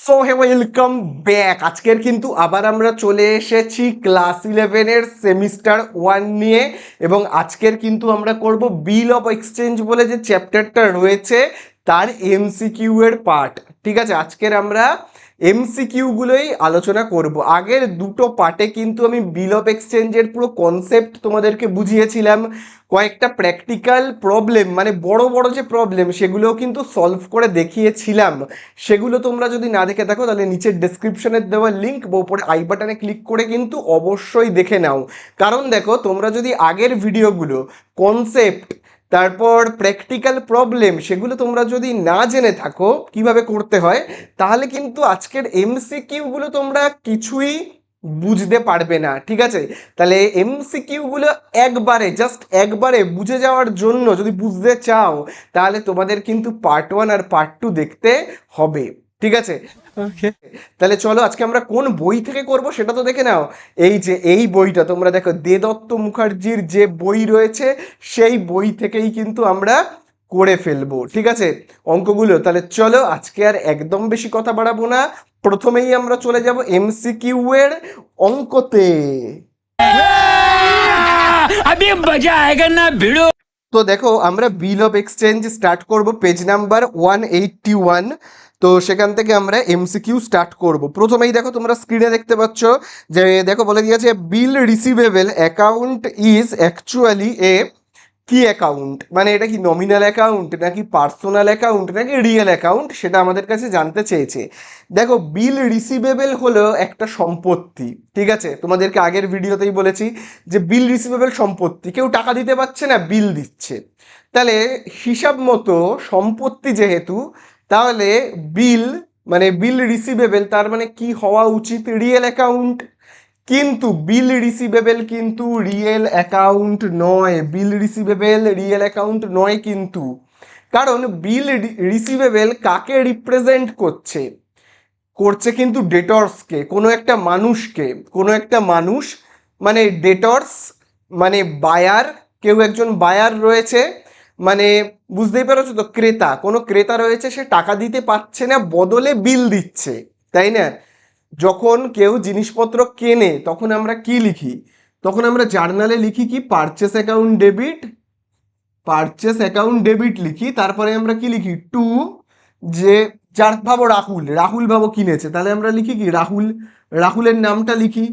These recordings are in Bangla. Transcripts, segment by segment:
So hey welcome back. আজকের কিন্তু আবার আমরা চলে এসেছি ক্লাস 11-এর সেমিস্টার 1 নিয়ে, এবং আজকের কিন্তু আমরা করব বিল অফ এক্সচেঞ্জ বলে যে চ্যাপ্টারটা রয়েছে তার এমসিকিউ এর পার্ট। ঠিক আছে, আজকের আমরা এমসিকিউগুলোই আলোচনা করব। আগের দুটো পার্টে কিন্তু আমি বিল অফ এক্সচেঞ্জের পুরো কনসেপ্ট তোমাদেরকে বুঝিয়েছিলাম, কয়েকটা প্র্যাকটিক্যাল প্রবলেম মানে বড় বড় যে প্রবলেম সেগুলোও কিন্তু সলভ করে দেখিয়েছিলাম। সেগুলো তোমরা যদি না দেখে থাকো তাহলে নিচের ডেসক্রিপশনে দেওয়া লিঙ্ক বা উপরে আই বাটনে ক্লিক করে কিন্তু অবশ্যই দেখে নাও। কারণ দেখো, তোমরা যদি আগের ভিডিওগুলো কনসেপ্ট তারপর প্র্যাকটিক্যাল প্রবলেম সেগুলো তোমরা যদি না জেনে থাকো কিভাবে করতে হয়, তাহলে কিন্তু আজকের এমসিকিউগুলো তোমরা কিছুই বুঝতে পারবে না। ঠিক আছে, তাহলে এমসিকিউগুলো জাস্ট একবারে বুঝে যাওয়ার জন্য যদি বুঝতে চাও, তাহলে তোমাদের কিন্তু পার্ট 1 আর পার্ট 2 দেখতে হবে। ঠিক আছে, তাহলে চলো আজকে আমরা কোন বই থেকে করব সেটা তো দেখে নাও। এই যে এই বইটা তোমরা দেখো, দেদত্ত মুখার্জির যে বই রয়েছে সেই বই থেকেই কিন্তু আমরা করে ফেলবো। ঠিক আছে অঙ্কগুলো, তাহলে চলো আজকে আর একদম বেশি কথা বাড়াবো না, প্রথমেই আমরা চলে যাব এমসিকিউ এর অঙ্কতে। अभी मजा आएगा ना भिड़ो। তো দেখো, আমরা বিল অফ এক্সচেঞ্জ স্টার্ট করব পেজ নাম্বার 181। তো সেখান থেকে আমরা এমসিকিউ স্টার্ট করব। প্রথমেই দেখো, তোমরা স্ক্রিনে দেখতে পাচ্ছ যে দেখো বলে দিয়েছে bill receivable account is actually এ কি অ্যাকাউন্ট, মানে এটা কি নমিনাল অ্যাকাউন্ট নাকি পার্সোনাল অ্যাকাউন্ট নাকি রিয়েল অ্যাকাউন্ট, সেটা আমাদের কাছে জানতে চেয়েছে। দেখো, বিল রিসিভেবল হলো একটা সম্পত্তি। ঠিক আছে, তোমাদেরকে আগের ভিডিওতেই বলেছি যে বিল রিসিভেবল সম্পত্তি, কেউ টাকা দিতে পারছে না, বিল দিচ্ছে। তাহলে হিসাব মতো সম্পত্তি যেহেতু, তাহলে বিল মানে বিল রিসিভেবল তার মানে কি হওয়া উচিত, রিয়েল অ্যাকাউন্ট। কিন্তু বিল রিসিভেবল কিন্তু রিয়েল অ্যাকাউন্ট নয়, বিল রিসিভেবল রিয়েল অ্যাকাউন্ট নয় কিন্তু। কারণ বিল রিসিভেবল কাকে রিপ্রেজেন্ট করছে, করছে কিন্তু ডেটর্সকে, কোনো একটা মানুষকে, কোনো একটা মানুষ মানে ডেটর্স মানে বায়ার, কেউ একজন বায়ার রয়েছে, মানে বুঝতেই পারছো তো, ক্রেতা, কোনো ক্রেতা রয়েছে, সে টাকা দিতে পারছে না, বদলে বিল দিচ্ছে, তাই না? যখন কেউ জিনিসপত্র কেনে তখন আমরা কি লিখি, তখন আমরা জার্নালে লিখি কি purchase account debit, purchase account debit লিখি। তারপরে আমরা কি লিখি টু, যে যার ভাবো রাহুল, রাহুল ভাবো কিনেছে, তাহলে আমরা লিখি কি রাহুল, রাহুলের নামটা লিখি।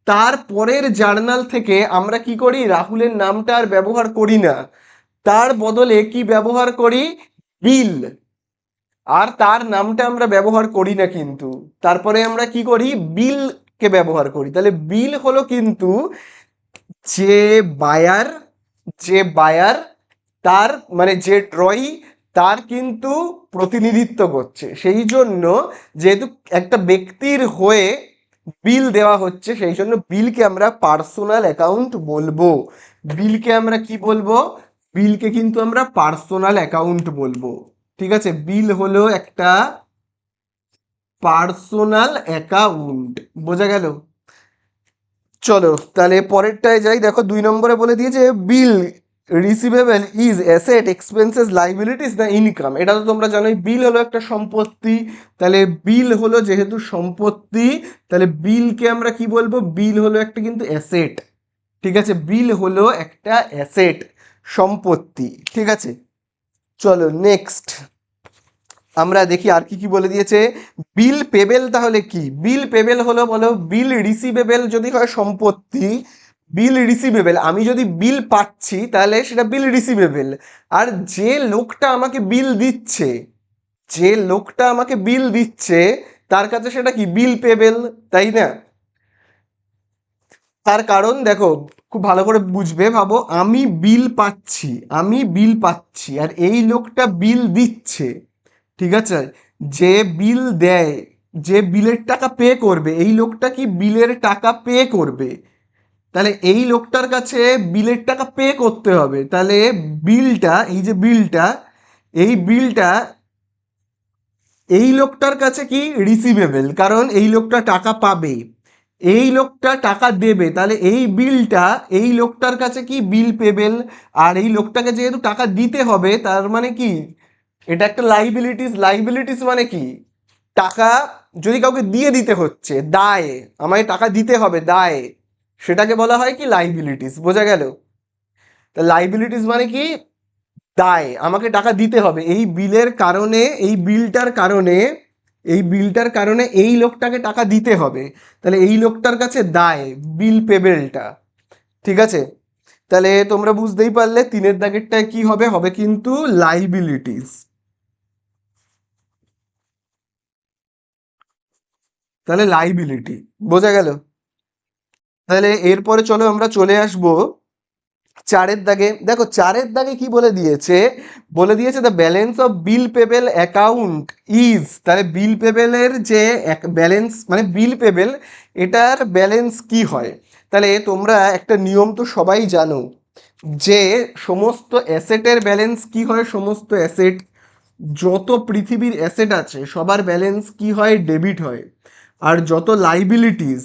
তারপরের জার্নাল থেকে আমরা কি করি, রাহুলের নামটা আর ব্যবহার করি না, তার বদলে কি ব্যবহার করি, বিল। আর তার নামটা আমরা ব্যবহার করি না কিন্তু, তারপরে আমরা কি করি, বিলকে ব্যবহার করি। তাহলে বিল হলো কিন্তু যে বায়ার, যে বায়ার তার মানে যে ড্রয়ি, তার কিন্তু প্রতিনিধিত্ব করছে। সেই জন্য যেহেতু একটা ব্যক্তির হয়ে বিল দেওয়া হচ্ছে, সেই জন্য বিলকে আমরা পার্সোনাল অ্যাকাউন্ট বলবো। বিলকে আমরা কি বলবো, বিলকে কিন্তু আমরা পার্সোনাল অ্যাকাউন্ট বলবো। ঠিক আছে, বিল হলো একটা পার্সোনাল অ্যাকাউন্ট, বোঝা গেল? চলো তাহলে পরেরটায় যাই। দেখো 2 নম্বরে বলে দিয়েছে bill receivable is asset expenses liabilities না ইনকাম। এটা তো তোমরা জানোই, বিল হলো একটা সম্পত্তি। তাহলে বিল হলো যেহেতু সম্পত্তি, তাহলে বিলকে আমরা কি বলবো, বিল হলো একটা কিন্তু অ্যাসেট। ঠিক আছে, বিল হলো একটা অ্যাসেট, সম্পত্তি। ঠিক আছে, চলো নেক্সট আমরা দেখি আর কি কি বলে দিয়েছে। বিল পেবেল তাহলে কি, বিল পেবেল হলো, বলো, বিল রিসিভেবল যদি হয় সম্পত্তি, বিল রিসিভেবল আমি যদি বিল পাচ্ছি তাহলে সেটা বিল রিসিভেবল। আর যে লোকটা আমাকে বিল দিচ্ছে, যে লোকটা আমাকে বিল দিচ্ছে তার কাছে সেটা কি, বিল পেবেল, তাই না? তার কারণ দেখো, খুব ভালো করে বুঝবে, ভাবো আমি বিল পাচ্ছি, আমি বিল পাচ্ছি আর এই লোকটা বিল দিচ্ছে। ঠিক আছে, যে বিল দেয়, যে বিলের টাকা পে করবে, এই লোকটা কি বিলের টাকা পে করবে, তাহলে এই লোকটার কাছে বিলের টাকা পে করতে হবে। তাহলে বিলটা, এই যে বিলটা, এই বিলটা এই লোকটার কাছে কি রিসিভেবল, কারণ এই লোকটা টাকা পাবে, এই লোকটা টাকা দেবে, তাহলে এই বিলটা এই লোকটার কাছে কি বিল পেবেল। আর এই লোকটাকে যেহেতু টাকা দিতে হবে, তার মানে কি এটা একটা লাইবিলিটিস, লাইবিলিটিস মানে কি টাকা যদি কাউকে দিয়ে দিতে হচ্ছে, দায়, আমায় টাকা দিতে হবে, দায়, সেটাকে বলা হয় কি লাইবিলিটিস। বোঝা গেল? তা লাইবিলিটিস মানে কি, দায়, আমাকে টাকা দিতে হবে, এই বিলের কারণে, এই বিলটার কারণে, এই বিলটার কারণে এই লোকটাকে টাকা দিতে হবে, তাহলে এই লোকটার কাছে দায়, বিল পেবেলটা। ঠিক আছে, তাহলে তোমরা বুঝতেই পারলে তিনের দাগেরটায় কি হবে, হবে কিন্তু লাইবিলিটিস। তাহলে লাইবিলিটি। বোঝা গেল? তাহলে এরপরে চলো আমরা চলে আসবো চারের দাগে। দেখো চারের দাগে কি বলে দিয়েছে, বলে দিয়েছে the balance of bill payable account is, তাহলে বিল পেবেলের যে ব্যালেন্স মানে বিল পেবেল, এটার ব্যালেন্স কি হয়। তাহলে তোমরা একটা নিয়ম তো সবাই জানো, যে সমস্ত অ্যাসেটের ব্যালেন্স কি হয়, সমস্ত অ্যাসেট, যত পৃথিবীর অ্যাসেট আছে সবার ব্যালেন্স কি হয়, ডেবিট হয়। আর যত লাইবিলিটিস,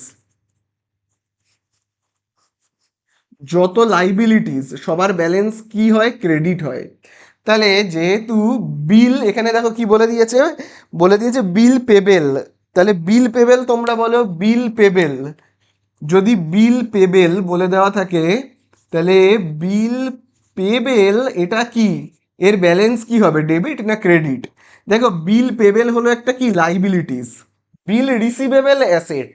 যত লাইবিলিটিস সবার ব্যালেন্স কি হয়, ক্রেডিট হয়। তাহলে যেহেতু বিল, এখানে দেখো কি বলে দিয়েছে, বলে দিয়েছে বিল পেবেল, তাহলে বিল পেবেল, তোমরা বলো বিল পেবেল। যদি বিল পেবেল বলে দেওয়া থাকে, তাহলে বিল পেবেল এটা কি, এর ব্যালেন্স কি হবে, ডেবিট না ক্রেডিট। দেখো বিল পেবেল হলো একটা কি, লাইবিলিটিস, বিল রিসিভেবল অ্যাসেট,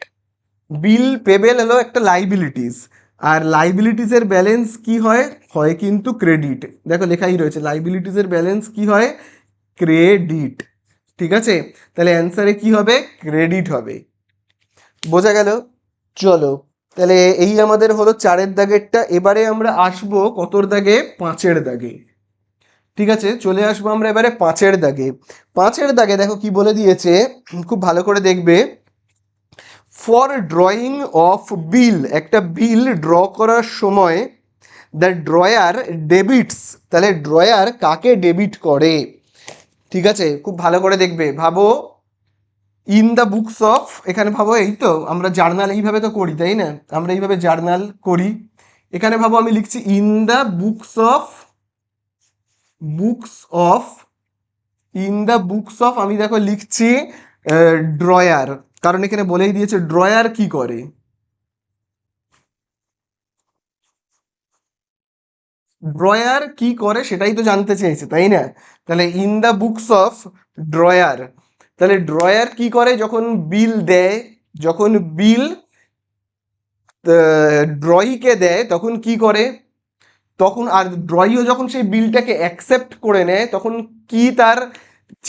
বিল পেবেল হলো একটা লাইবিলিটিস, আর লাইবিলিটিসের ব্যালেন্স কি হয়, হয় কিন্তু ক্রেডিট। দেখো লেখাই রয়েছে লাইবিলিটিসের ব্যালেন্স কি হয়, ক্রেডিট। ঠিক আছে, তাহলে অ্যান্সারে কি হবে, ক্রেডিট হবে। বোঝা গেল? চলো, তাহলে এই আমাদের হলো চারের দাগেরটা। এবারে আমরা আসবো কতর দাগে, পাঁচের দাগে। ঠিক আছে, চলে আসবো আমরা এবারে পাঁচের দাগে। পাঁচের দাগে দেখো কি বলে দিয়েছে, খুব ভালো করে দেখবে। ফর ড্রয়িং অফ বিল, একটা বিল ড্র করার সময় দ্য ড্রয়ার ডেবিটস, তাহলে ড্রয়ার কাকে ডেবিট করে। ঠিক আছে, খুব ভালো করে দেখবে, ভাবো ইন দ্য বুকস অফ, এখানে ভাবো এই তো আমরা জার্নাল এইভাবে তো করি, তাই না, আমরা এইভাবে জার্নাল করি। এখানে ভাবো আমি লিখছি in the books of, books of, in the books of, আমি দেখো লিখছি ড্রয়ার, কারণ এখানে বলেই দিয়েছে ড্রয়ার কি করে। ড্রয়ার কি করে সেটাই তো জানতে চেয়েছে, তাই না। তাহলে in the books of drawer, তাহলে ড্রয়ার কি করে, যখন বিল দেয়, যখন বিল ড্রয়িকে দেয় তখন কি করে, তখন আর ড্রয়িও যখন সেই বিলটাকে অ্যাকসেপ্ট করে নেয় তখন কি তার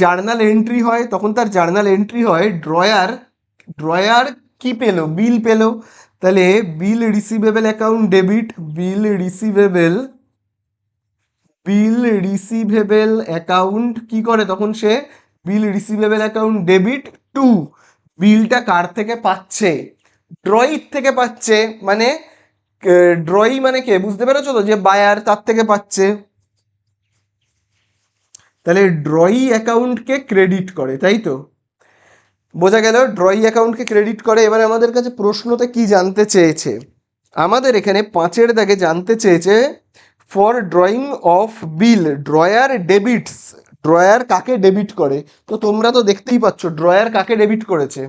জার্নাল এন্ট্রি হয়, তখন তার জার্নাল এন্ট্রি হয় ড্রয়ার, ড্রয়ার কি পেলো, বিল পেলো। তাহলে বিল রিসিভেবল অ্যাকাউন্ট ডেবিট, বিল রিসিভেবল, বিল রিসিভেবল অ্যাকাউন্ট কি করে তখন সে, বিল রিসিভেবল অ্যাকাউন্ট ডেবিট টু, বিলটা কার থেকে পাচ্ছে, ড্রয়ির থেকে পাচ্ছে, মানে ড্রয়ি মানে কে, বুঝতে পেরেছো তো, যে বায়ার তার থেকে পাচ্ছে। তাহলে ড্রয়ি অ্যাকাউন্টকে ক্রেডিট করে, তাই তো। বোঝা গেল, ড্রয়ি অ্যাকাউন্টকে ক্রেডিট করে। এবারে আমাদের কাছে প্রশ্নতে কি জানতে চেয়েছে, আমাদের এখানে পাঁচের দাগে জানতে চেয়েছে for drawing of bill drawer debits, drawer কাকে ডেবিট করে। তো তোমরা তো দেখতেই পাচ্ছ ড্রয়ার কাকে ডেবিট করেছে,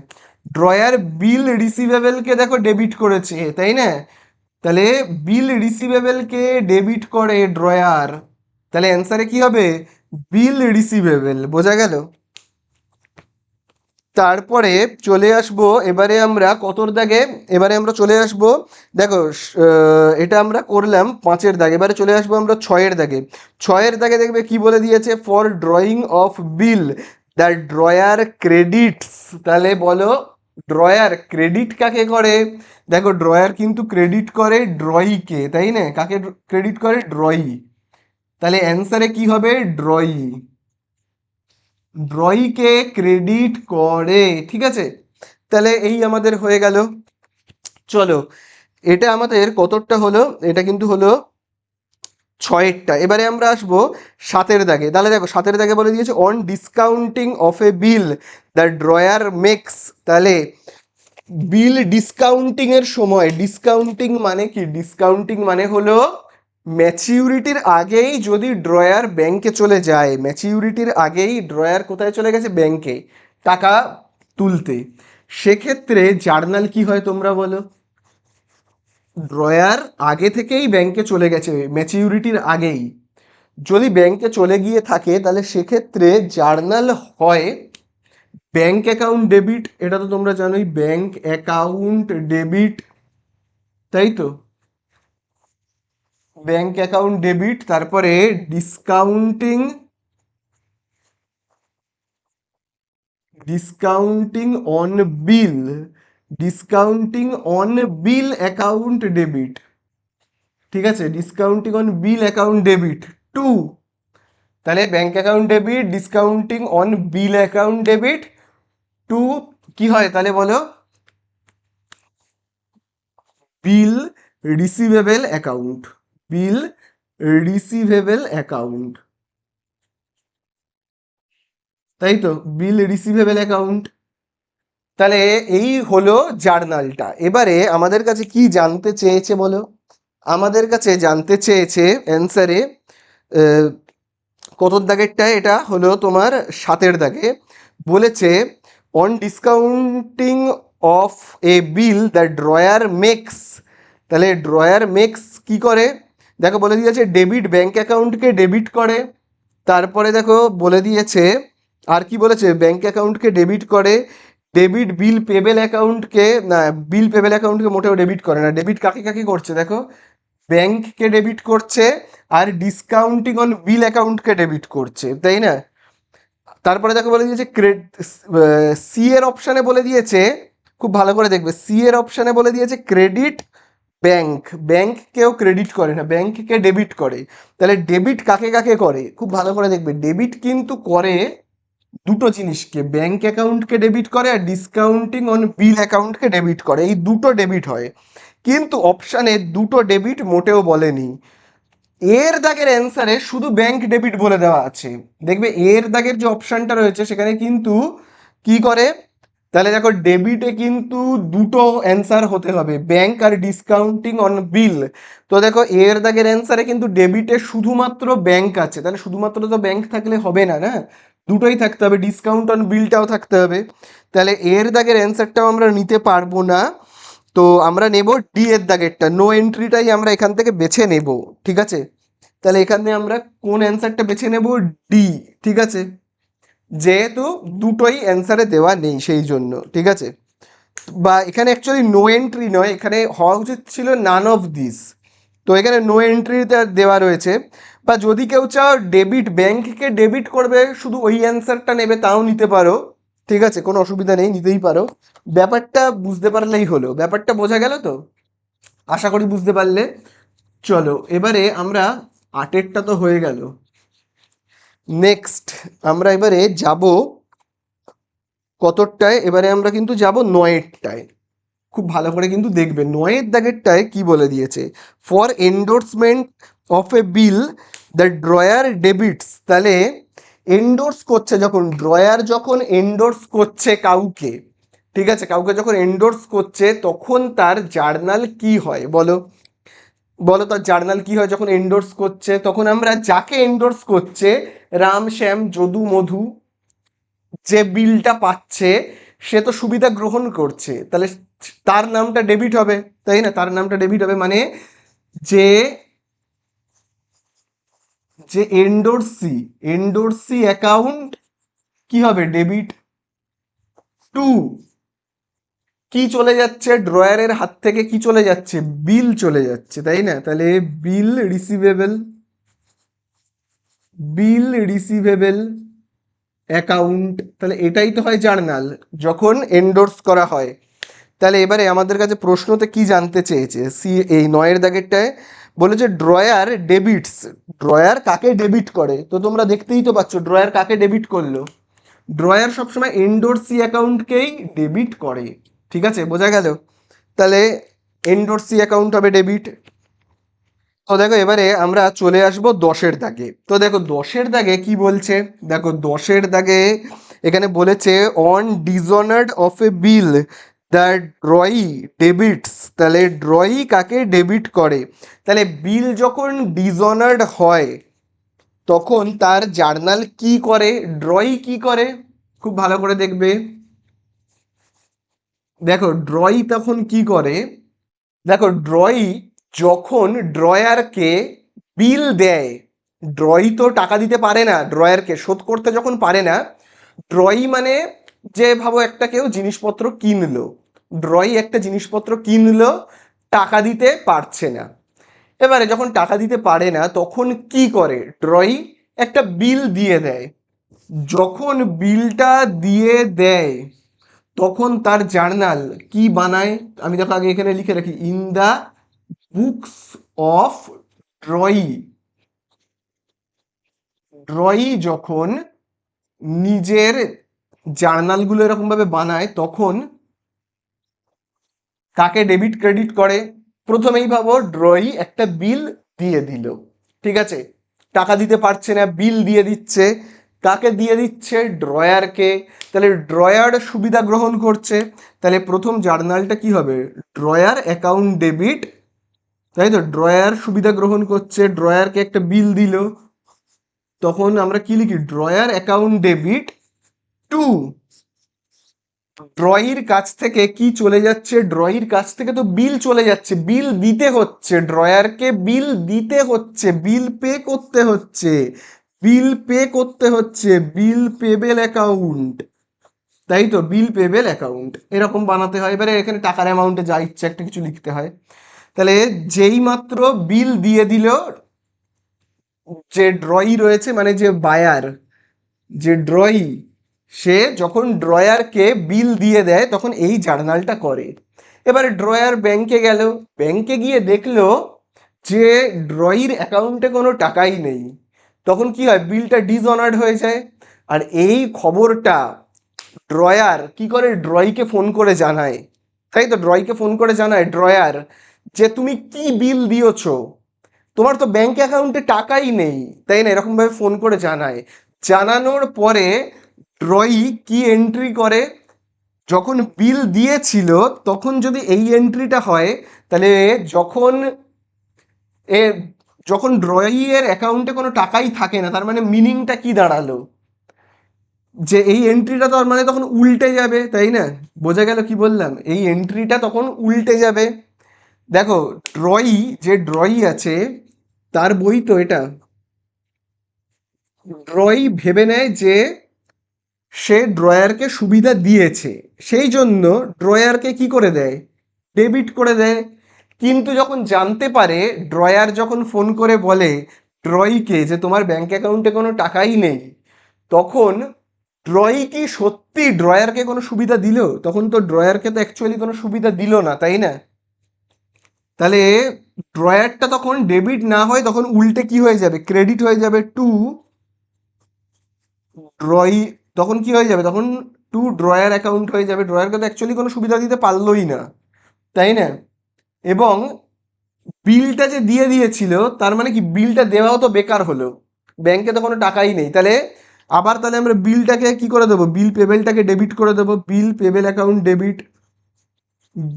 ড্রয়ার বিল রিসিভেবলকে দেখো ডেবিট করেছে, তাই না। তাহলে বিল রিসিভেবলকে ডেবিট করে ড্রয়ার, তাহলে অ্যান্সারে কি হবে, বিল রিসিভেবল। বোঝা গেল? তারপরে চলে আসবো এবারে আমরা কতর দাগে, এবারে আমরা চলে আসবো, দেখো এটা আমরা করলাম পাঁচের দাগে, এবারে চলে আসবো আমরা ছয়ের দাগে। ছয়ের দাগে দেখবে কি বলে দিয়েছে, for drawing of bill the drawer credits, তাহলে বলো ড্রয়ার ক্রেডিট কাকে করে। দেখো ড্রয়ার কিন্তু ক্রেডিট করে ড্রয়িকে, তাই না, কাকে ক্রেডিট করে, ড্রয়ি। তাহলে অ্যান্সারে কি হবে, ড্রয়ি, ড্রয়িকে ক্রেডিট করে। ঠিক আছে, তাহলে এই আমাদের হয়ে গেল। চলো, এটা আমাদের কতটা হলো, এটা কিন্তু হলো ছয়েরটা। এবারে আমরা আসবো সাতের দাগে। তাহলে দেখো সাতের দাগে বলে দিয়েছে on discounting of a bill the drawer makes, তাহলে বিল ডিসকাউন্টিং এর সময়, ডিসকাউন্টিং মানে কি, ডিসকাউন্টিং মানে হলো ম্যাচিউরিটির আগেই যদি ড্রয়ার ব্যাংকে চলে যায়, ম্যাচিউরিটির আগেই ড্রয়ার কোথায় চলে গেছে, ব্যাংকে টাকা তুলতে, সেক্ষেত্রে জার্নাল কি হয় তোমরা বলো? ড্রয়ার আগে থেকেই ব্যাংকে চলে গেছে, ম্যাচিউরিটির আগেই যদি ব্যাংকে চলে গিয়ে থাকে তাহলে সেক্ষেত্রে জার্নাল হয় ব্যাংক অ্যাকাউন্ট ডেবিট, এটা তো তোমরা জানোই, ব্যাংক অ্যাকাউন্ট ডেবিট, তাই তো, ব্যাংক অ্যাকাউন্ট ডেবিট, তারপরে discounting, discounting on bill, discounting on bill account debit, ঠিক আছে, discounting on bill account debit to, তাহলে bank account debit, discounting on bill account debit to কি হয় তাহলে বলো? Bill receivable account, bill receivable account, তাই তো, বিল রিসিভেবল অ্যাকাউন্ট। তাহলে এই হলো জার্নালটা। এবারে আমাদের কাছে কি জানতে চেয়েছে বলো? আমাদের কাছে জানতে চেয়েছে অ্যান্সারে কত দাগেরটায়, এটা হলো তোমার 7 দাগে, বলেছে on discounting of a bill the drawer makes, তাহলে ড্রয়ার মেক্স কি করে, দেখো বলে দিয়েছে ডেবিট ব্যাংক অ্যাকাউন্টকে ডেবিট করে, তারপরে দেখো বলে দিয়েছে আর কি বলেছে, ব্যাংক অ্যাকাউন্টকে ডেবিট করে, ডেবিট বিল পেবেল অ্যাকাউন্টকে, না বিল পেবেল অ্যাকাউন্টকে মোটেও ডেবিট করে না, ডেবিট কাকে কাকে করছে দেখো, ব্যাংককে ডেবিট করছে আর ডিসকাউন্টিং অন বিল অ্যাকাউন্টকে ডেবিট করছে, তাই না? তারপরে দেখো বলে দিয়েছে সি এর অপশানে বলে দিয়েছে, খুব ভালো করে দেখবে, সি এর অপশানে বলে দিয়েছে ক্রেডিট ব্যাংক, ব্যাংককেও ক্রেডিট করে না, ব্যাংককে ডেবিট করে, তাহলে ডেবিট কাকে কাকে করে খুব ভালো করে দেখবে, ডেবিট কিন্তু করে দুটো জিনিসকে, ব্যাংক অ্যাকাউন্টকে ডেবিট করে আর ডিসকাউন্টিং অন বিল অ্যাকাউন্টকে ডেবিট করে, এই দুটো ডেবিট হয়, কিন্তু অপশানে দুটো ডেবিট মোটেও বলেনি। এর দাগের অ্যান্সারে শুধু ব্যাংক ডেবিট বলে দেওয়া আছে, দেখবে এর দাগের যে অপশানটা রয়েছে সেখানে কিন্তু কি করে, তাহলে দেখো ডেবিটে কিন্তু দুটো অ্যান্সার হতে হবে, ব্যাংক আর ডিসকাউন্টিং অন বিল, তো দেখো এর দাগের অ্যান্সারে কিন্তু ডেবিটে শুধুমাত্র ব্যাংক আছে, তাহলে শুধুমাত্র তো ব্যাংক থাকলে হবে না, না দুটোই থাকতে হবে, ডিসকাউন্ট অন বিলটাও থাকতে হবে, তাহলে এর দাগের অ্যান্সারটাও আমরা নিতে পারবো না, তো আমরা নেব ডি এর দাগেরটা, নো এন্ট্রিটাই আমরা এখান থেকে বেছে নেব, ঠিক আছে, তাহলে এখানে আমরা কোন অ্যান্সারটা বেছে নেব, ডি, ঠিক আছে, যেহেতু দুটোই অ্যান্সারে দেওয়া নেই সেই জন্য, ঠিক আছে, বা এখানে অ্যাকচুয়ালি নো এন্ট্রি নয়, এখানে হওয়া উচিত ছিল নান অফ দিস, তো এখানে নো এন্ট্রিতে দেওয়া রয়েছে, বা যদি কেউ চাও ডেবিট ব্যাংককে ডেবিট করবে শুধু ওই অ্যান্সারটা নেবে তাও নিতে পারো, ঠিক আছে, কোনো অসুবিধা নেই, নিতেই পারো, ব্যাপারটা বুঝতে পারলেই হলো, ব্যাপারটা বোঝা গেল তো, আশা করি বুঝতে পারলে। চলো এবারে আমরা 8এরটা তো হয়ে গেল, নেক্সট আমরা এবারে যাব কতটায়, এবারে আমরা কিন্তু যাব 9এরটায়, খুব ভালো করে কিন্তু দেখবে 9এর দাগেরটায় কি বলে দিয়েছে, for endorsement of a bill the drawer debits, তাহলে এন্ডোর্স করছে যখন ড্রয়ার, যখন এন্ডোর্স করছে কাউকে, ঠিক আছে, কাউকে যখন এন্ডোর্স করছে তখন তার জার্নাল কি হয় বলো, বলো তার জার্নাল কি হয় যখন এন্ডোর্স করছে, তখন আমরা যাকে এন্ডোর্স করছে, রাম শ্যাম যদু মধু, যে বিলটা পাচ্ছে সে তো সুবিধা গ্রহণ করছে, তাহলে তার নামটা ডেবিট হবে, তাই না, তার নামটা ডেবিট হবে, মানে যে, যে এন্ডোর্সি, এন্ডোর্সি অ্যাকাউন্ট কি হবে ডেবিট টু, কি চলে যাচ্ছে ড্রয়ারের হাত থেকে, কি চলে যাচ্ছে, বিল চলে যাচ্ছে, তাই না, তাহলে বিল রিসিভেবল, বিল রিসিভেবল অ্যাকাউন্ট, তাহলে এটাই তো হয় জার্নাল যখন এন্ডোর্স করা হয়। তাহলে এবারে আমাদের কাছে প্রশ্নতে কি জানতে চেয়েছে, সি এই 9এর দাগেরটায় বলেছে ড্রয়ার ডেবিটস, ড্রয়ার কাকে ডেবিট করে, তো তোমরা দেখতেই তো পাচ্ছ ড্রয়ার কাকে ডেবিট করলো, ড্রয়ার সবসময় এন্ডোর্সি অ্যাকাউন্টকেই ডেবিট করে, ঠিক আছে, বোঝা গেল, তাহলে এন্ডোর্সি অ্যাকাউন্ট হবে ডেবিট। তো দেখো এবারে আমরা চলে আসবো 10এর দাগে, তো দেখো 10এর দাগে কি বলছে, দেখো 10এর দাগে এখানে বলেছে on dishonoured of a bill the drawee debits, তাহলে ড্রয়ি কাকে ডেবিট করে, তাহলে বিল যখন ডিসঅনার্ড হয় তখন তার জার্নাল কি করে, ড্রয়ি কি করে, খুব ভালো করে দেখবে, দেখো ড্রই তখন কি করে, দেখো ড্রই যখন ড্রয়ারকে বিল দেয়, ড্রই তো টাকা দিতে পারে না, ড্রয়ারকে শোধ করতে যখন পারে না, ড্রই মানে যে ভাবো একটা কেউ জিনিসপত্র কিনলো, ড্রই একটা জিনিসপত্র কিনলো, টাকা দিতে পারছে না। এবারে যখন টাকা দিতে পারে না তখন কি করে, ড্রই একটা বিল দিয়ে দেয়। যখন বিলটা দিয়ে দেয় তখন তার জার্নাল কি বানায়, আমি দেখো আগে এখানে লিখে রাখি, in the books of draw. Draw যখন নিজের জার্নালগুলো এরকম ভাবে বানায় তখন কাকে ডেবিট ক্রেডিট করে, প্রথমেই ভাবো ড্রই একটা বিল দিয়ে দিল, ঠিক আছে, টাকা দিতে পারছে না, বিল দিয়ে দিচ্ছে, কাকে দিয়ে দিচ্ছে, ড্রয়ারকে। তাহলে ড্রয়ার সুবিধা গ্রহণ করছে, তাহলে প্রথম জার্নালটা কি হবে, ড্রয়ার অ্যাকাউন্ট ডেবিট, তাই তো, ড্রয়ার সুবিধা গ্রহণ করছে, ড্রয়ারকে একটা বিল দিল, তখন আমরা কি লিখি, ড্রয়ার অ্যাকাউন্ট ডেবিট টু, ড্রয়ির কাছ থেকে কি চলে যাচ্ছে, ড্রয়ির কাছ থেকে তো বিল চলে যাচ্ছে, বিল দিতে হচ্ছে, ড্রয়ারকে বিল দিতে হচ্ছে, বিল পে করতে হচ্ছে, বিল পে করতে হচ্ছে, বিল পেবেল অ্যাকাউন্ট, তাই তো, বিল পেবেল অ্যাকাউন্ট এরকম বানাতে হয়। এবারে এখানে টাকার অ্যামাউন্টে যা ইচ্ছে একটা কিছু লিখতে হয়। তাহলে যেই মাত্র বিল দিয়ে দিল, যে ড্রয়ি রয়েছে মানে যে বায়ার, যে ড্রয়ি, সে যখন ড্রয়ারকে বিল দিয়ে দেয় তখন এই জার্নালটা করে। এবারে ড্রয়ার ব্যাংকে গেল, ব্যাংকে গিয়ে দেখলো যে ড্রয়ির অ্যাকাউন্টে কোনো টাকাই নেই, তখন কি হয়, বিলটা ডিসঅনার্ড হয়ে যায়। আর এই খবরটা ড্রয়ার কি করে, ড্রয়িকে ফোন করে জানায়, তাই তো, ড্রয়িকে ফোন করে জানায় ড্রয়ার যে তুমি কি বিল দিয়েছো, তোমার তো ব্যাংক অ্যাকাউন্টে টাকাই নেই, তাই না, এরকমভাবে ফোন করে জানায়। জানানোর পরে ড্রয়ি কি এন্ট্রি করে, যখন বিল দিয়েছিল তখন যদি এই এন্ট্রিটা হয়, তাহলে যখন এ যখন ড্রয়ির অ্যাকাউন্টে কোনো টাকাই থাকে না, তার মানে মিনিংটা কি দাঁড়ালো, যে এই এন্ট্রিটা তো মানে তখন উল্টে যাবে, তাই না, বোঝা গেল কি বললাম, এই এন্ট্রিটা তখন উল্টে যাবে। দেখো ড্রয়ি, যে ড্রয়ি আছে তার বই তো এটা, ড্রয়ি ভেবে নেয় যে সে ড্রয়ারকে সুবিধা দিয়েছে, সেই জন্য ড্রয়ারকে কি করে দেয়, ডেবিট করে দেয়। কিন্তু যখন জানতে পারে, ড্রয়ার যখন ফোন করে বলে ড্রয়িকে যে তোমার ব্যাংক অ্যাকাউন্টে কোনো টাকাই নেই, তখন ড্রয়ি কি সত্যি ড্রয়ারকে কোনো সুবিধা দিল, তখন তো ড্রয়ারকে তো অ্যাকচুয়ালি কোনো সুবিধা দিল না, তাই না। তাহলে ড্রয়ারটা তখন ডেবিট না হয় তখন উল্টে কি হয়ে যাবে, ক্রেডিট হয়ে যাবে টু ড্রয়ি, তখন কি হয়ে যাবে, তখন টু ড্রয়ার অ্যাকাউন্ট হয়ে যাবে, ড্রয়ারকে তো অ্যাকচুয়ালি কোনো সুবিধা দিতে পারলোই না, তাই না। এবং বিলটা যে দিয়ে দিয়েছিল, তার মানে কি বিলটা দেওয়াও তো বেকার হলো, ব্যাংকে তো কোনো টাকাই নেই, তাহলে আবার তাহলে আমরা বিলটাকে কি করে দেবো, বিল পেবেলটাকে ডেবিট করে দেবো, বিল পেবেল অ্যাকাউন্ট ডেবিট,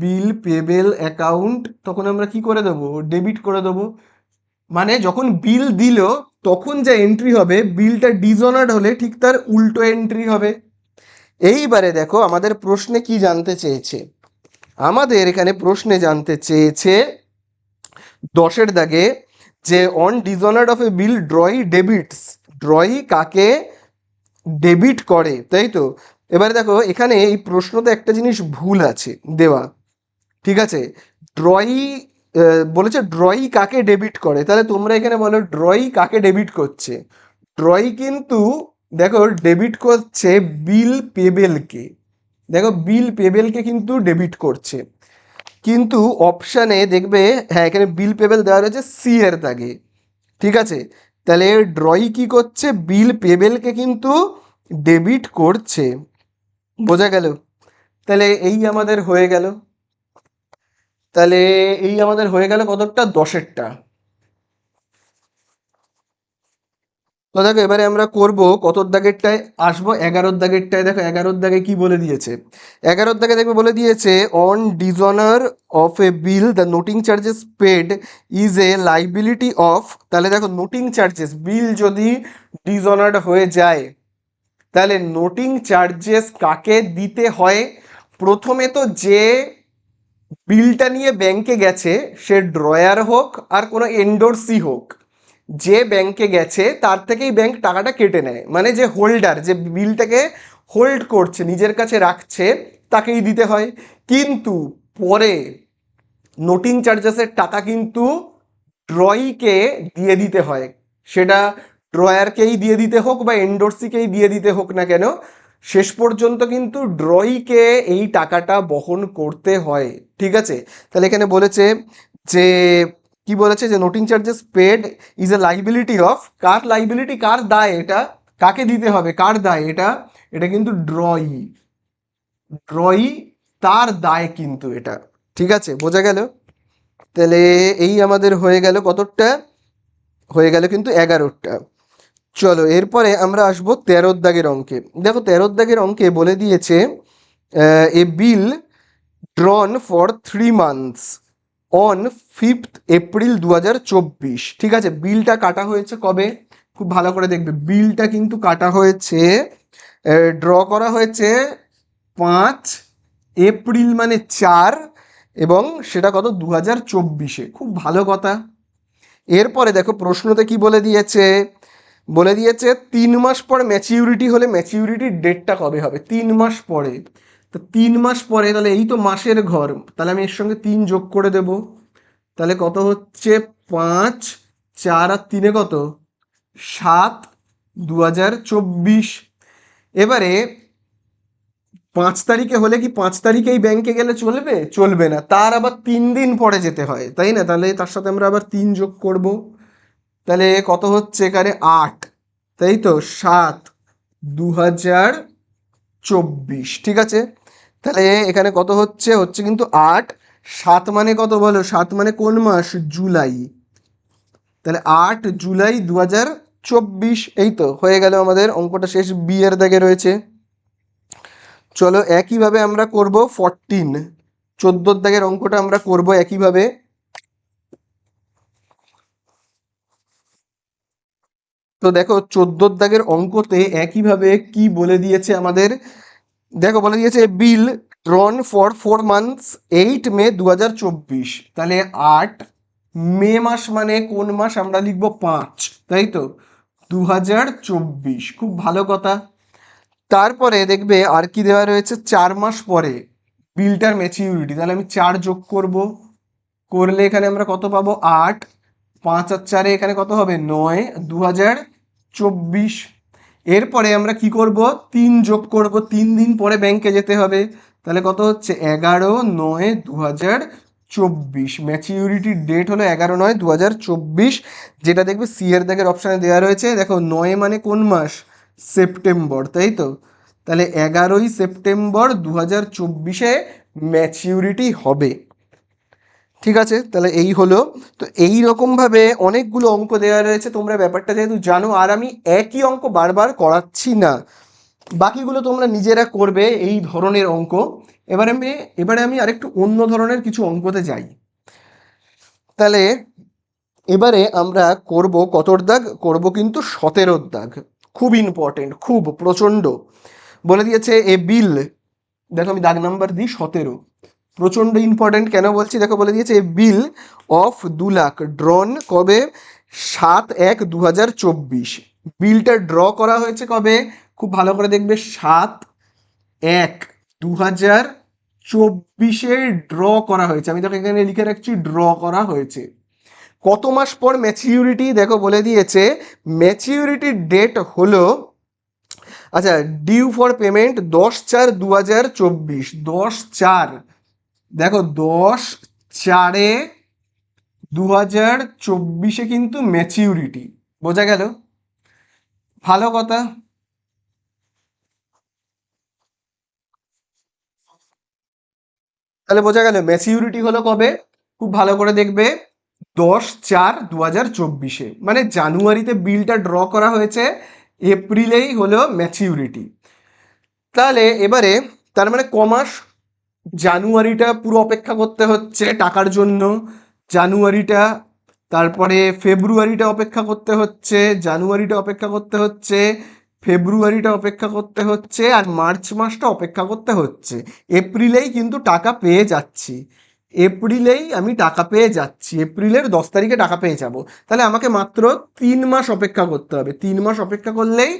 বিল পেবেল অ্যাকাউন্ট তখন আমরা কি করে দেবো, ডেবিট করে দেবো। মানে যখন বিল দিল তখন যা এন্ট্রি হবে, বিলটা ডিসঅনার্ড হলে ঠিক তার উল্টো এন্ট্রি হবে। এইবারে দেখো আমাদের প্রশ্নে কি জানতে চেয়েছে, আমাদের এখানে প্রশ্নে জানতে চেয়েছে 10-এর দাগে, যে অন ডিসঅনার্ড অফ এ বিল ড্রয়ি ডেবিটস, ড্রয়ি কাকে ডেবিট করে, তাই তো। এবারে দেখো এখানে এই প্রশ্নতে একটা জিনিস ভুল আছে দেওয়া, ঠিক আছে, ড্রয়ি বলেছে ড্রয়ি কাকে ডেবিট করে, তাহলে তোমরা এখানে বলো ড্রয়ি কাকে ডেবিট করছে, ড্রয়ি কিন্তু দেখো ডেবিট করছে বিল পেবেলকে, দেখো বিল পেবেলকে কিন্তু ডেবিট করছে, কিন্তু অপশানে দেখবে, হ্যাঁ এখানে বিল পেবেল দেওয়া রয়েছে সি এর দাগে, ঠিক আছে, তাহলে ড্রয়ি কি করছে, বিল পেবেলকে কিন্তু ডেবিট করছে, বোঝা গেল। তাহলে এই আমাদের হয়ে গেল, তাহলে এই আমাদের হয়ে গেল কতটা, 10-এরটা। তো দেখো এবারে আমরা করব কতর দাগেরটায় আসবো, 11-র দাগেরটায়। দেখো 11-র দাগে কি বলে দিয়েছে, 11-র দাগে দেখবে বলে দিয়েছে on dishonour of a bill the noting charges paid is a liability of, তাহলে দেখো নোটিং চার্জেস, বিল যদি ডিসঅনার্ড হয়ে যায় তাহলে নোটিং চার্জেস কাকে দিতে হয়, প্রথমে তো যে বিলটা নিয়ে ব্যাংকে গেছে, সে ড্রয়ার হোক আর কোনো এন্ডোর্সি হোক, যে ব্যাংকে গেছে তার থেকেই ব্যাংক টাকাটা কেটে নেয়। মানে যে হোল্ডার, যে বিলটাকে হোল্ড করছে, নিজের কাছে রাখছে, তাকেই দিতে হয়। কিন্তু পরে নোটিং চার্জেসের টাকা কিন্তু ড্রয়িকে দিয়ে দিতে হয়। সেটা ড্রয়ারকেই দিয়ে দিতে হোক বা এন্ডোর্সিকেই দিয়ে দিতে হোক না কেন, শেষ পর্যন্ত কিন্তু ড্রয়িকে এই টাকাটা বহন করতে হয়। ঠিক আছে, তাহলে এখানে বলেছে যে, কি বলেছে, যে noting charges paid is a liability of, কার লাইবিলিটি, কার দায় এটা, কাকে দিতে হবে, কার দায় এটা, এটা কিন্তু ড্রয়ি, ড্রয়ি তার দায় কিন্তু এটা। ঠিক আছে, বোঝা গেল? তাহলে এই আমাদের হয়ে গেল কতটা, হয়ে গেল কিন্তু 11টা। চলো এরপরে আমরা আসবো 13 দাগের অঙ্কে। দেখো 13 দাগের অঙ্কে বলে দিয়েছে a bill drawn for 3 months on 5 April 2024। ঠিক আছে, বিলটা কাটা হয়েছে কবে, খুব ভালো করে দেখবে, বিলটা কিন্তু কাটা হয়েছে, ড্র করা হয়েছে 5 এপ্রিল মানে 4, এবং সেটা কত, 2024-এ। খুব ভালো কথা। এরপরে দেখো প্রশ্নতে কি বলে দিয়েছে, বলে দিয়েছে 3 মাস পর ম্যাচিউরিটি হলে ম্যাচিউরিটির ডেটটা কবে হবে, 3 মাস পরে। তো 3 মাস পরে, তাহলে এই তো মাসের ঘর, তাহলে আমি এর সঙ্গে 3 যোগ করে দেব। তাহলে কত হচ্ছে, 5, 4 আর 3 কত, 7, 2024। এবারে 5 তারিখে হলে কি 5 তারিখেই ব্যাংকে গেলে চলবে, চলবে না, তার আবার 3 দিন পরে যেতে হয়, তাই না? তাহলে তার সাথে আমরা আবার 3 যোগ করব। তাহলে কত হচ্ছে এখানে, 8, তাই তো, 7, 2024। ঠিক আছে, তাহলে এখানে কত হচ্ছে, হচ্ছে কিন্তু 8, 7 মানে কত বলো, 7 মানে কোন মাস, জুলাই। তাহলে 8 জুলাই 2024, এই তো হয়ে গেল আমাদের অঙ্কটা শেষ, বি এর দাগে রয়েছে। চলো একইভাবে আমরা করব 14 দাগের অঙ্কটা আমরা করব একইভাবে। তো দেখো 14 দাগের অঙ্কতে একইভাবে কি বলে দিয়েছে আমাদের, দেখো বলে দিয়েছে বিল ড্রন ফর 4 মান্থস 8 মে 2024। তাহলে 8 মে মাস মানে কোন মাস, আমরা লিখবো 5, তাই তো, 2024। খুব ভালো কথা। তারপরে দেখবে আর কি দেওয়া রয়েছে, 4 মাস পরে বিলটার ম্যাচিউরিটি, তাহলে আমি 4 যোগ করব, করলে এখানে আমরা কত পাবো, 8, 5 আর 4 এখানে কত হবে, 9, 2024। এরপরে আমরা কি করব, 3 যোগ করব, 3 দিন পরে ব্যাংকে যেতে হবে, তাহলে কত হচ্ছে, 11/9/2024। ম্যাচিউরিটির ডেট হলো 11/9/2024, যেটা দেখবে সি এর দাগের অপশানে দেওয়া রয়েছে। দেখো 9 মানে কোন মাস, সেপ্টেম্বর, তাই তো, তাহলে 11ই সেপ্টেম্বর 2024-এ ম্যাচিউরিটি হবে। ঠিক আছে, তাহলে এই হলো। তো এই রকমভাবে অনেকগুলো অঙ্ক দেওয়া রয়েছে, তোমরা ব্যাপারটা যেহেতু জানো, আর আমি একই অঙ্ক বারবার করাচ্ছি না, বাকিগুলো তোমরা নিজেরা করবে এই ধরনের অঙ্ক। এবারে আমি আরেকটু অন্য ধরনের কিছু অঙ্কতে যাই। তাহলে এবারে আমরা করব কতর দাগ, করব কিন্তু 17 দাগ। খুব ইম্পর্টেন্ট, খুব প্রচণ্ড। বলে দিয়েছে এ বিল, দেখো আমি দাগ নাম্বার দিই 17, প্রচণ্ড ইম্পর্টেন্ট। কেন বলছি, দেখো বলে দিয়েছে এ বিল অফ 2 লাখ ড্রন কবে, 7/1/2024। বিলটা ড্র করা হয়েছে কবে, খুব ভালো করে দেখবে, 7/1/2024 ড্র করা হয়েছে। আমি দেখো এখানে লিখে রাখছি, ড্র করা হয়েছে। কত মাস পর ম্যাচিউরিটি, দেখো বলে দিয়েছে ম্যাচিউরিটির ডেট হলো, আচ্ছা, ডিউ ফর পেমেন্ট 10/4/2024, 10/4, দেখো 10/4/2024 কিন্তু ম্যাচিউরিটি, বোঝা গেল? ভালো কথা। তাহলে বোঝা গেল ম্যাচিউরিটি হলো কবে, খুব ভালো করে দেখবে, 10/4/2024, মানে জানুয়ারিতে বিলটা ড্র করা হয়েছে, এপ্রিলেই হলো ম্যাচিউরিটি। তাহলে এবারে, তার মানে কমাস, জানুয়ারিটা পুরো অপেক্ষা করতে হচ্ছে টাকার জন্য, জানুয়ারিটা, তারপরে ফেব্রুয়ারিটা অপেক্ষা করতে হচ্ছে, জানুয়ারিটা অপেক্ষা করতে হচ্ছে, ফেব্রুয়ারিটা অপেক্ষা করতে হচ্ছে, আর মার্চ মাসটা অপেক্ষা করতে হচ্ছে। এপ্রিলেই কিন্তু টাকা পেয়ে যাচ্ছি, এপ্রিলেই আমি টাকা পেয়ে যাচ্ছি, এপ্রিলের 10 তারিখে টাকা পেয়ে যাব। তাহলে আমাকে মাত্র 3 মাস অপেক্ষা করতে হবে, 3 মাস অপেক্ষা করলেই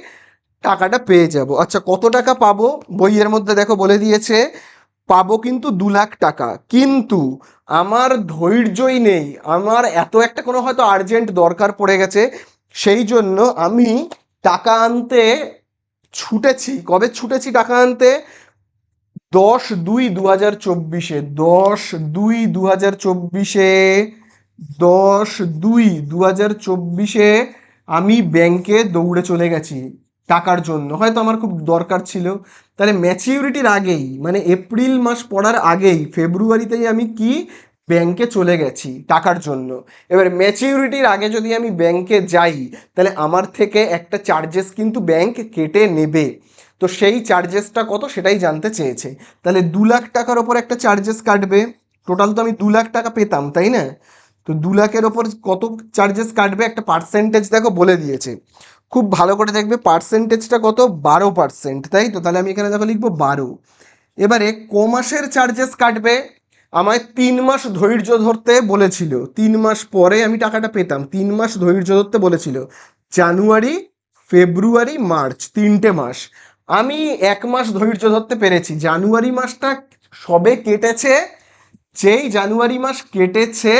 টাকাটা পেয়ে যাব। আচ্ছা, কত টাকা পাবো? বইয়ের মধ্যে দেখো বলে দিয়েছে পাবো কিন্তু 2 লাখ টাকা। কিন্তু আমার ধৈর্যই নেই, আমার এত একটা কোনো হয়তো আর্জেন্ট দরকার পড়ে গেছে, সেই জন্য আমি টাকা আনতে ছুটেছি। কবে ছুটেছি টাকা আনতে? 10/2/2024, 10/2/2024, 10/2/2024 আমি ব্যাংকে দৌড়ে চলে গেছি টাকার জন্য। হয়তো আমার খুব দরকার ছিল। তাহলে ম্যাচিউরিটির আগেই, মানে এপ্রিল মাস পড়ার আগেই, ফেব্রুয়ারিতেই আমি কি ব্যাংকে চলে গেছি টাকার জন্য। এবার ম্যাচিউরিটির আগে যদি আমি ব্যাংকে যাই, তাহলে আমার থেকে একটা চার্জেস কিন্তু ব্যাংক কেটে নেবে। তো সেই চার্জেসটা কত সেটাই জানতে চেয়েছে। তাহলে 2 লাখ টাকার ওপর একটা চার্জেস কাটবে। টোটাল তো আমি 2 লাখ টাকা পেতাম, তাই না? তো 2 লাখের ওপর কত চার্জেস কাটবে, একটা পার্সেন্টেজ দেখো বলে দিয়েছে। খুব ভালো করে দেখবে পার্সেন্টেজটা কত, 12%, তাই তো? তাহলে আমি এখানে দেখো লিখবো 12। এবারে ক মাসের চার্জেস কাটবে? আমায় 3 মাস ধৈর্য ধরতে বলেছিল, 3 মাস পরে আমি টাকাটা পেতাম, 3 মাস ধৈর্য ধরতে বলেছিল। জানুয়ারি, ফেব্রুয়ারি, মার্চ, 3টে মাস। আমি 1 মাস ধৈর্য ধরতে পেরেছি, জানুয়ারি মাসটা সবে কেটেছে। যেই জানুয়ারি মাস কেটেছে,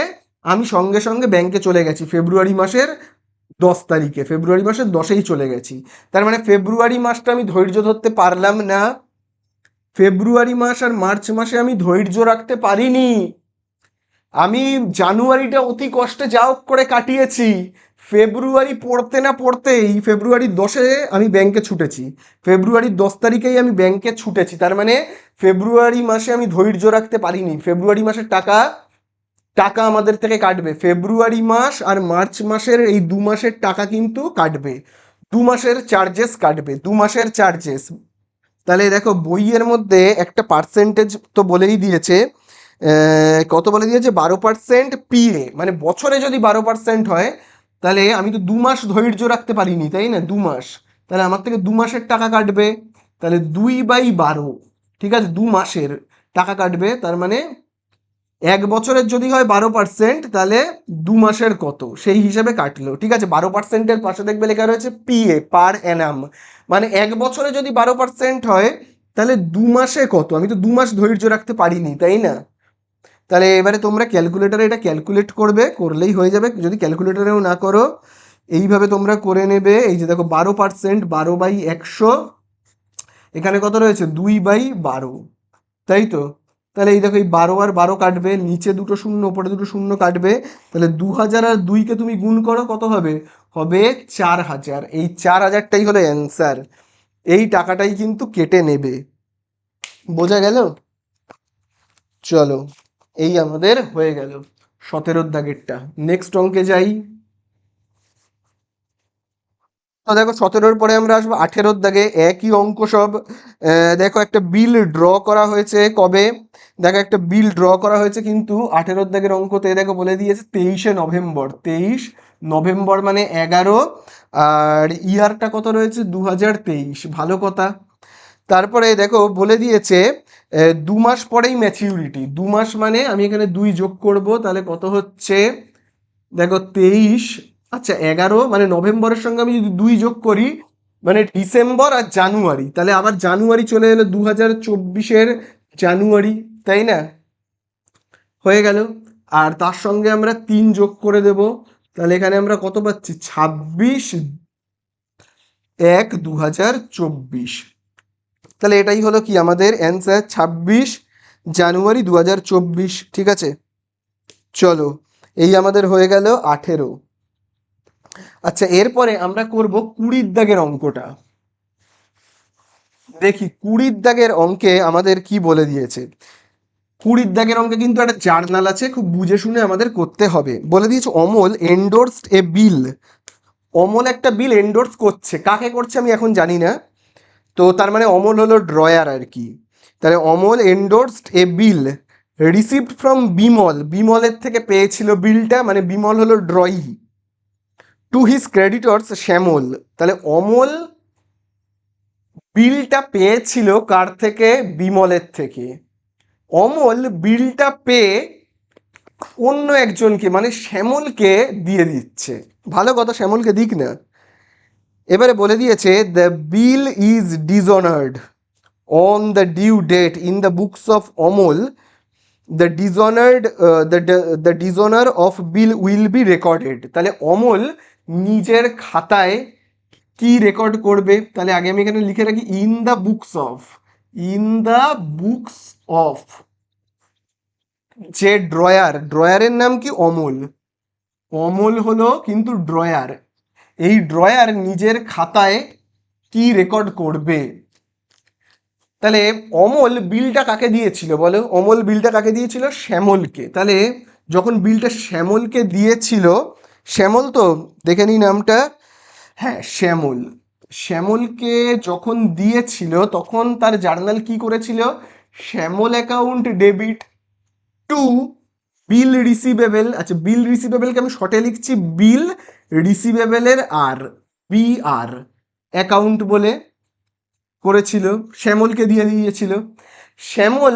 আমি সঙ্গে সঙ্গে ব্যাংকে চলে গেছি ফেব্রুয়ারি মাসের 10 তারিখে, ফেব্রুয়ারি মাসের 10এই চলে গেছি। তার মানে ফেব্রুয়ারি মাসটা আমি ধৈর্য ধরতে পারলাম না, ফেব্রুয়ারি মাস আর মার্চ মাসে আমি ধৈর্য রাখতে পারিনি। আমি জানুয়ারিটা অতি কষ্টে যা হোক করে কাটিয়েছি, ফেব্রুয়ারি পড়তে না পড়তেই ফেব্রুয়ারির 10-এ আমি ব্যাংকে ছুটেছি, ফেব্রুয়ারির 10 তারিখেই আমি ব্যাংকে ছুটেছি। তার মানে ফেব্রুয়ারি মাসে আমি ধৈর্য রাখতে পারিনি, ফেব্রুয়ারি মাসের টাকা টাকা আমাদের থেকে কাটবে। ফেব্রুয়ারি মাস আর মার্চ মাসের এই 2 মাসের টাকা কিন্তু কাটবে, 2 মাসের চার্জেস কাটবে, 2 মাসের চার্জেস। তাহলে দেখো বইয়ের মধ্যে একটা পার্সেন্টেজ তো বলেই দিয়েছে, কত বলে দিয়েছে, 12% পিএ, মানে বছরে যদি 12% হয়, তাহলে আমি তো 2 মাস ধৈর্য রাখতে পারিনি, তাই না? 2 মাস, তাহলে আমার থেকে 2 মাসের টাকা কাটবে। তাহলে 2/12, ঠিক আছে, 2 মাসের টাকা কাটবে। তার মানে 1 বছরের যদি হয় 12%, তাহলে 2 মাসের কত সেই হিসাবে কাটলো। ঠিক আছে, 12%-এর পাশে দেখবে লেখা রয়েছে পিএ, পার অ্যানাম। মানে 1 বছরে যদি 12% হয়, তাহলে 2 মাসে কত? আমি তো 2 মাস ধৈর্য রাখতে পারিনি, তাই না? তাহলে এবারে তোমরা ক্যালকুলেটারে এটা ক্যালকুলেট করবে, করলেই হয়ে যাবে। যদি ক্যালকুলেটারেও না করো, এইভাবে তোমরা করে নেবে। এই যে দেখো 12%, 12/100, এখানে কত রয়েছে, 2/12, তাই তো? তাহলে এই দেখো এই 12 আর 12 কাটবে, নিচে দুটো শূন্য ওপরে দুটো শূন্য কাটবে। তাহলে 2000 আর 2কে তুমি গুণ করো, কত হবে? হবে 4000। এই 4000টাই হলো অ্যান্সার। এই টাকাটাই কিন্তু কেটে নেবে। বোঝা গেল? চলো, এই আমাদের হয়ে গেল 17 দাগেরটা। নেক্সট অঙ্কে যাই। তো দেখো 17-র পরে আমরা আসবো 18 দাগে, একই অঙ্ক সব। দেখো একটা বিল ড্র করা হয়েছে কবে, দেখো একটা বিল ড্র করা হয়েছে কিন্তু 18 দাগের অঙ্কতে দেখো বলে দিয়েছে 23শে নভেম্বর, 23 নভেম্বর মানে 11, আর ইয়ারটা কত রয়েছে, 2023, ভালো কথা। তারপরে দেখো বলে দিয়েছে 2 মাস পরেই ম্যাচিউরিটি, 2 মাস মানে আমি এখানে 2 যোগ করব, তাহলে কত হচ্ছে, দেখো 23, আচ্ছা 11, মানে নভেম্বরের সঙ্গে আমি যদি 2 যোগ করি, মানে ডিসেম্বর আর জানুয়ারি, তাহলে আবার জানুয়ারি চলে এলো, 2024-এর জানুয়ারি, তাই না? হয়ে গেল। আর তার সঙ্গে আমরা 3 যোগ করে দেব, তাহলে এখানে আমরা কত পাচ্ছি, 26/1/2024। তাহলে এটাই হলো কি আমাদের অ্যান্সার, 26 জানুয়ারি 2024, ঠিক আছে। চলো, এই আমাদের হয়ে গেল 18। আচ্ছা, এরপরে আমরা করব 20 দাগের অঙ্কটা। দেখি 20 দাগের অঙ্কে আমাদের কি বলে দিয়েছে। 20 দাগের অঙ্কে কিন্তু একটা জার্নাল আছে, খুব বুঝে শুনে আমাদের করতে হবে। বলে দিয়েছে অমল এন্ডোর্সড এ বিল, অমল একটা বিল এন্ডোর্স করছে, কাকে করছে আমি এখন জানি না। তো তার মানে অমল হলো ড্রয়ার আর কি। তাহলে অমল এন্ডোর্সড এ বিল রিসিভড ফ্রম বিমল, বিমলের থেকে পেয়েছিল বিলটা, মানে বিমল হলো ড্রয়ি, টু হিজ ক্রেডিটর্স শ্যামল। তাহলে অমল বিলটা পেয়েছিল কার থেকে? বিমলের থেকে। অমল বিলটা পেয়ে অন্য একজনকে মানে শ্যামলকে দিয়ে দিচ্ছে। ভালো কথা, শ্যামলকে দিক না। এবারে বলে দিয়েছে the bill is dishonoured on the due date in the books of Amal, the dishonoured the dishonour of bill will be recorded. তাহলে অমল নিজের খাতায় কি রেকর্ড করবে? তাহলে আগে আমি এখানে লিখে রাখি in the books of, in the books of, যে ড্রয়ার, ড্রয়ারের নাম কি? অমল। অমল হলো কিন্তু ড্রয়ার। এই ড্রয়ার নিজের খাতায় কি রেকর্ড করবে? তাহলে অমল বিলটা কাকে দিয়েছিল বলো? অমল বিলটা কাকে দিয়েছিল? শ্যামলকে। তাহলে যখন বিলটা শ্যামলকে দিয়েছিল, শ্যামল তো দেখে নিই নামটা, হ্যাঁ শ্যামল, শ্যামলকে যখন দিয়েছিল তখন তার জার্নাল কি করেছিল? Shyamal account debit to bill receivable. আচ্ছা, বিল রিসিভেবলকে আমি শর্টে লিখছি বিল রিসিভেবলের আর, বি আর, অ্যাকাউন্ট বলে করেছিল, শ্যামলকে দিয়ে দিয়েছিল। শ্যামল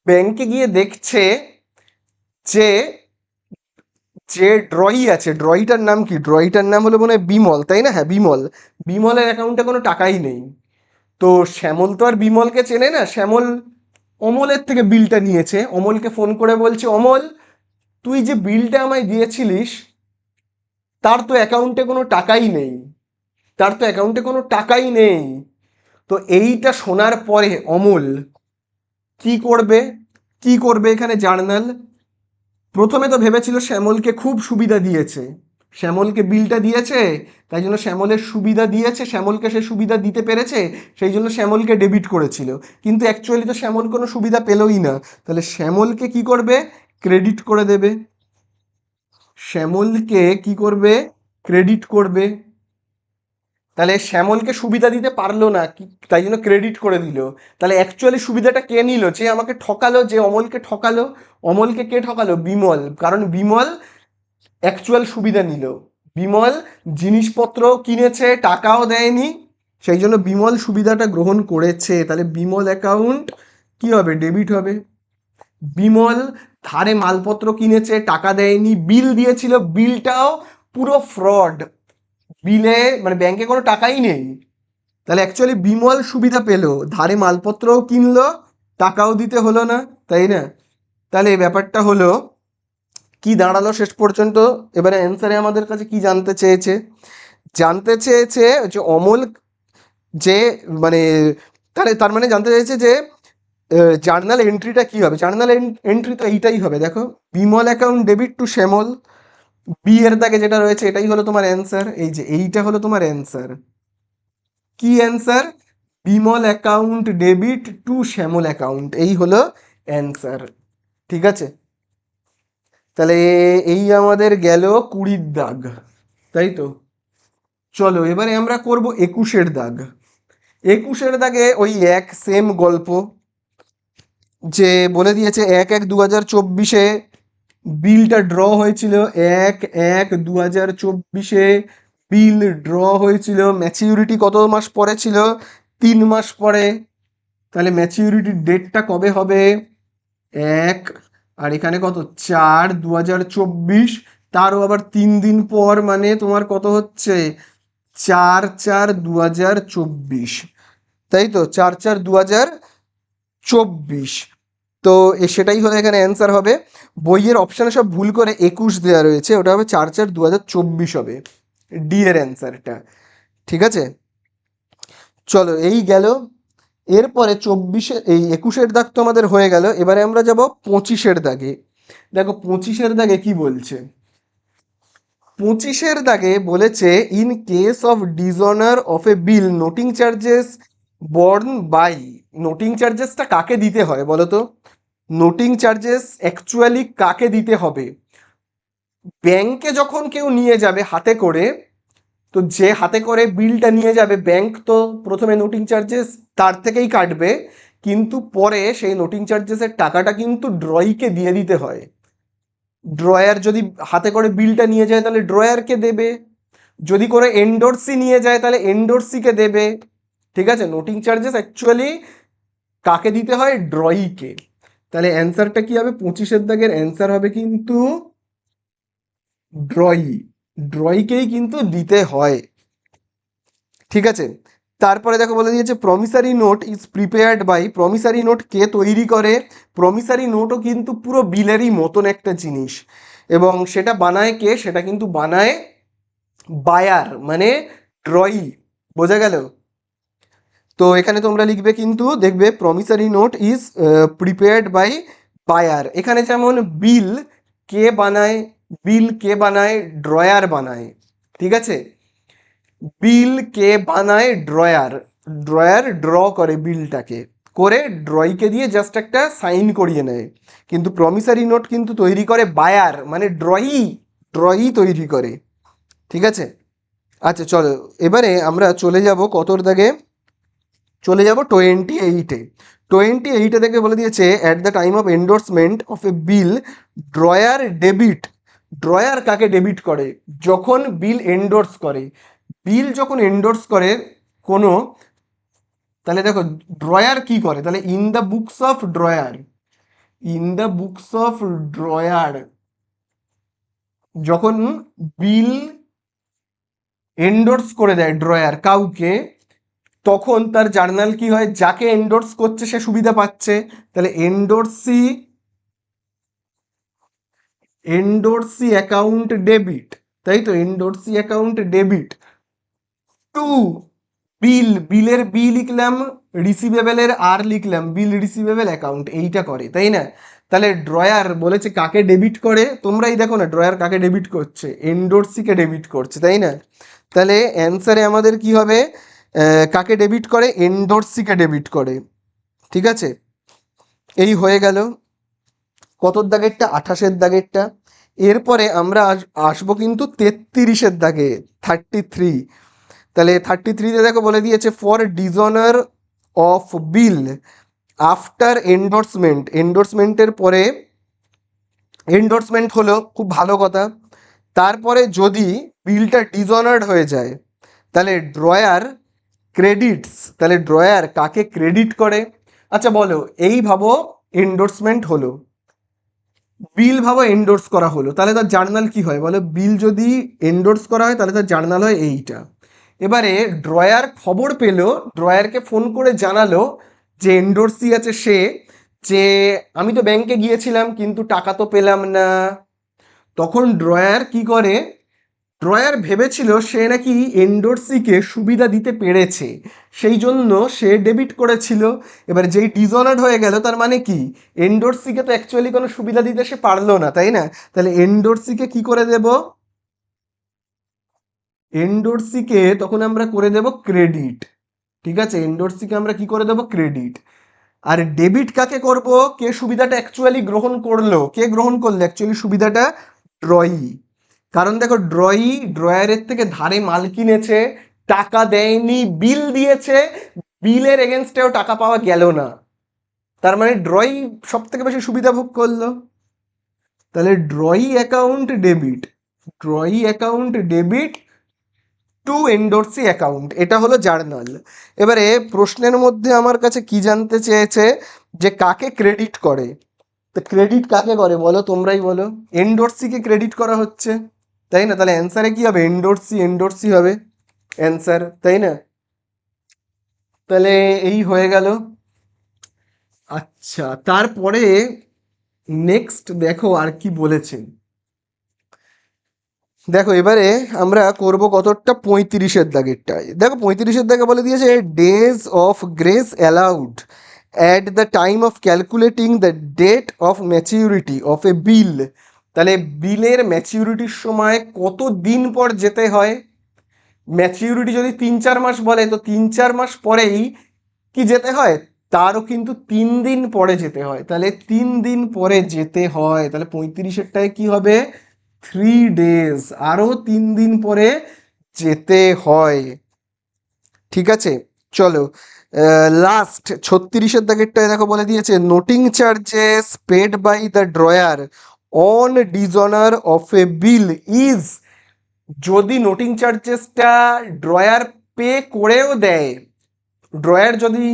ব্যাংকে গিয়ে দেখছে যে যে ড্রয়ি আছে, ড্রয়িটার নাম কি? ড্রয়িটার নাম হলো মনে হয় বিমল, তাই না? হ্যাঁ বিমল। বিমলের অ্যাকাউন্টে কোনো টাকাই নেই। তো শ্যামল তো আর বিমলকে চেনে না, শ্যামল অমলের থেকে বিলটা নিয়েছে। অমলকে ফোন করে বলছে, অমল তুই যে বিলটা আমায় দিয়েছিলিস তার তো অ্যাকাউন্টে কোনো টাকাই নেই, তার তো অ্যাকাউন্টে কোনো টাকাই নেই। তো এইটা শোনার পরে অমল কি করবে? কি করবে এখানে জার্নাল? প্রথমে তো ভেবেছিল শ্যামলকে খুব সুবিধা দিয়েছে, শ্যামলকে বিলটা দিয়েছে তাই জন্য শ্যামলের সুবিধা দিয়েছে, শ্যামলকে সে সুবিধা দিতে পেরেছে, সেই জন্য শ্যামলকে ডেবিট করেছিল। কিন্তু অ্যাকচুয়ালি তো শ্যামল কোনো সুবিধা পেলই না। তাহলে শ্যামলকে কি করবে? ক্রেডিট করে দেবে। শ্যামলকে কি করবে? ক্রেডিট করবে। তাহলে শ্যামলকে সুবিধা দিতে পারলো না তাই জন্য ক্রেডিট করে দিল। তাহলে অ্যাকচুয়ালি সুবিধাটা কে নিল? যে আমাকে ঠকালো, যে অমলকে ঠকালো। অমলকে কে ঠকালো? বিমল। কারণ বিমল অ্যাকচুয়াল সুবিধা নিল। বিমল জিনিসপত্র কিনেছে, টাকাও দেয়নি, সেই জন্য বিমল সুবিধাটা গ্রহণ করেছে। তাহলে বিমল অ্যাকাউন্ট কি হবে? ডেবিট হবে। বিমল ধারে মালপত্র কিনেছে, টাকা দেয়নি, বিল দিয়েছিল, বিলটাও পুরো ফ্রড, বিলে মানে ব্যাংকে কোনো টাকাই নেই। তাহলে অ্যাকচুয়ালি বিমল সুবিধা পেলো, ধারে মালপত্রও কিনলো, টাকাও দিতে হলো না, তাই না? তাহলে এই ব্যাপারটা হলো কি দাঁড়ালো শেষ পর্যন্ত? এবারে অ্যান্সারে আমাদের কাছে কি জানতে চেয়েছে? জানতে চেয়েছে যে অমল যে মানে তার মানে জানতে চাইছে যে জার্নাল এন্ট্রিটা কি হবে? জার্নাল এন্ট্রি তো এইটাই হবে, দেখো Bimal account debit to Shyamal, B এর দাগে যেটা রয়েছে এটাই হলো তোমার অ্যান্সার। এই যে এইটা হলো তোমার অ্যান্সার। কি answer? Bimal account debit to Shyamal account, এই হলো অ্যান্সার। ঠিক আছে, তাহলে এই আমাদের গেল 20-র দাগ, তাই তো। চলো এবারে আমরা করব 21-এর দাগ। 21-এর দাগে ওই এক সেম গল্প, যে বলে দিয়েছে 1/1/2024 বিলটা ড্র হয়েছিল, 1/1/2024 বিল ড্র হয়েছিল। ম্যাচিউরিটি কত মাস পরে ছিল? 3 মাস পরে। তাহলে ম্যাচিউরিটির ডেটটা কবে হবে? 1 আর এখানে কত 4/2024, তারও আবার 3 দিন পর, মানে তোমার কত হচ্ছে 4/4/2024, তাই তো 4/4/2024। তো সেটাই হলো এখানে অ্যান্সার হবে। বইয়ের অপশানে সব ভুল করে 21 দেওয়া রয়েছে, ওটা হবে 4/4/2024 হবে ডি এর অ্যান্সারটা। ঠিক আছে, চলো এই গেল। এরপরে 24 এই 21-এর দাগ তো আমাদের হয়ে গেল। এবারে আমরা যাব 25-এর দাগে। দেখো 25-এর দাগে কি বলছে। 25-এর দাগে বলেছে in case of dishonour of a bill noting charges borne by. Noting চার্জেসটা কাকে দিতে হয় বলো তো? নোটিং চার্জেস অ্যাকচুয়ালি কাকে দিতে হবে? ব্যাংকে যখন কেউ নিয়ে যাবে হাতে করে, তো যে হাতে করে বিলটা নিয়ে যাবে ব্যাংক, তো প্রথমে নোটিং চার্জেস তার থেকেই কাটবে, কিন্তু পরে সেই নোটিং চার্জেসের টাকাটা কিন্তু ড্রয়িকে দিয়ে দিতে হয়। ড্রয়ার যদি হাতে করে বিলটা নিয়ে যায় তাহলে ড্রয়ারকে দেবে, যদি করে এন্ডোর্সি নিয়ে যায় তাহলে এন্ডোর্সিকে দেবে, ঠিক আছে, নোটিং চার্জেস অ্যাকচুয়ালি কাকে দিতে হয়? ড্রয়িকে। তাহলে অ্যান্সারটা কি হবে? 25-এর দাগের অ্যান্সার হবে কিন্তু ড্রয়ি। ড্রয়িকেই কিন্তু দিতে হয়। ঠিক আছে, তারপরে দেখো বলে দিয়েছে promissory note is prepared by. Promissory note কে তৈরি করে? প্রমিসারি নোটও কিন্তু পুরো বিলেরই মতন একটা জিনিস, এবং সেটা বানায় কে? সেটা কিন্তু বানায় বায়ার, মানে ড্রয়ি। বোঝা গেল? তো এখানে তোমরা লিখবে কিন্তু, দেখবে promissory note is prepared by buyer. এখানে যেমন বিল কে বানায়? বিল কে বানায়? ড্রয়ার বানায়। ঠিক আছে, বিল কে বানায়? ড্রয়ার। ড্রয়ার ড্র করে বিলটাকে, করে ড্রয়িকে দিয়ে জাস্ট একটা সাইন করিয়ে নেয়। কিন্তু প্রমিসারি নোট কিন্তু তৈরি করে বায়ার, মানে ড্রয়ি। ড্রয়ি তৈরি করে। ঠিক আছে, আচ্ছা চলো এবারে আমরা চলে যাব কতর দাগে? চলে যাব 28-এ। 28-এ থেকে বলে দিয়েছে at the time of endorsement of a bill drawer debit. Drawer কাকে ডেবিট করে? যখন বিল এন্ডোর্স করে। বিল যখন এন্ডোর্স করে কোনো, তাহলে দেখো ড্রয়ার কি করে, তাহলে in the books of drawer, in the books of drawer যখন বিল এন্ডোর্স করে দেয় ড্রয়ার কাউকে, তখন তার জার্নাল কি হয়? যাকে এন্ডোর্স করছে সে সুবিধা পাচ্ছে। তাহলে এন্ডোর্সি, এন্ডোর্সি অ্যাকাউন্ট ডেবিট, তাই তো, এন্ডোর্সি অ্যাকাউন্ট ডেবিট টু বিল, বিলের বি লিখলাম, রিসিভেবলের আর লিখলাম, বিল রিসিভেবল অ্যাকাউন্ট, এইটা করে, তাই না? তাহলে ড্রয়ার বলেছে কাকে ডেবিট করে, তোমরাই দেখো না ড্রয়ার কাকে ডেবিট করছে? এন্ডোর্সিকে ডেবিট করছে, তাই না? তাহলে অ্যান্সারে আমাদের কি হবে? কাকে ডেবিট করে? এন্ডোর্সিকে ডেবিট করে। ঠিক আছে, এই হয়ে গেল কতর দাগেরটা? 28-এর দাগেরটা। এরপরে আমরা আসবো কিন্তু 33-এর দাগে, 33। তাহলে 33-তে দেখো বলে দিয়েছে for dishonour of bill after endorsement. এন্ডোর্সমেন্টের পরে, এন্ডোর্সমেন্ট হলো খুব ভালো কথা, তারপরে যদি বিলটা ডিজঅনার্ড হয়ে যায়, তাহলে ড্রয়ার ক্রেডিটস। তাহলে ড্রয়ার কাকে ক্রেডিট করে? আচ্ছা বলো, এই ভাবো এন্ডোর্সমেন্ট হলো, বিল ভাবো এন্ডোর্স করা হলো, তাহলে তার জার্নাল কি হয় বলো? বিল যদি এন্ডোর্স করা হয় তাহলে তার জার্নাল হয় এইটা। এবারে ড্রয়ার খবর পেলো, ড্রয়ারকে ফোন করে জানালো যে এন্ডোর্সি আছে সে, যে আমি তো ব্যাংকে গিয়েছিলাম কিন্তু টাকা তো পেলাম না। তখন ড্রয়ার কি করে? ড্রয়ার ভেবেছিল সে নাকি এন্ডোর্সিকে সুবিধা দিতে পেরেছে, সেই জন্য সে ডেবিট করেছিল। এবার যেই ডিসঅনার্ড হয়ে গেল, তার মানে কি? এন্ডোর্সিকে তো অ্যাকচুয়ালি কোনো সুবিধা দিতে সে পারলো না, তাই না? তাহলে এন্ডোর্সিকে কি করে দেব? এন্ডোর্সিকে তখন আমরা করে দেব ক্রেডিট। ঠিক আছে, এন্ডোর্সিকে আমরা কি করে দেব? ক্রেডিট। আর ডেবিট কাকে করব? কে সুবিধাটা অ্যাকচুয়ালি গ্রহণ করলো? কে গ্রহণ করলো অ্যাকচুয়ালি সুবিধাটা? ড্রয়ি। কারণ দেখো ড্রয়ি ড্রয়ারের থেকে ধারে মাল কিনেছে, টাকা দেয়নি, বিল দিয়েছে, বিলের এগেনস্টেও টাকা পাওয়া গেল না, তার মানে ড্রয়ি সব থেকে বেশি সুবিধা ভোগ করলো। তাহলে drawee account debit, drawee account debit to endorsee account, এটা হলো জার্নাল। এবারে প্রশ্নের মধ্যে আমার কাছে কি জানতে চেয়েছে, যে কাকে ক্রেডিট করে? তো ক্রেডিট কাকে করে বলো, তোমরাই বলো। এন্ডোর্সিকে ক্রেডিট করা হচ্ছে, তাই না? তাহলে অ্যান্সারে কি হবে? এন্ডোর্সি, এন্ডোর্সি হবে অ্যান্সার, তাই না? তাহলে এই হয়ে গেল। আচ্ছা, তারপরে নেক্সট দেখো আর কি বলেছে। দেখো এবারে আমরা করব কতটা? 35-এর দাগেরটায়। দেখো 35-এর দাগে বলে দিয়েছে days of grace allowed at the time of calculating the date of maturity of a bill. তাহলে বিলের ম্যাচিউরিটির সময় কত দিন পর যেতে হয়? ম্যাচিউরিটি যদি 3-4 মাস বলে, তো 3-4 মাস পরেই কি যেতে হয়? তারও কিন্তু 3 দিন পরে যেতে হয়। তাহলে 3 দিন পরে যেতে হয়, তাহলে 35-এরটায় কি হবে? 3 ডেজ, আরও 3 দিন পরে যেতে হয়। ঠিক আছে, চলো লাস্ট 36-এর দাগেরটায় দেখো বলে দিয়েছে noting charges paid by the drawer on dishonour of a bill is. যদি নোটিং চার্জেসটা ড্রয়ার পে করেও দেয়, ড্রয়ার যদি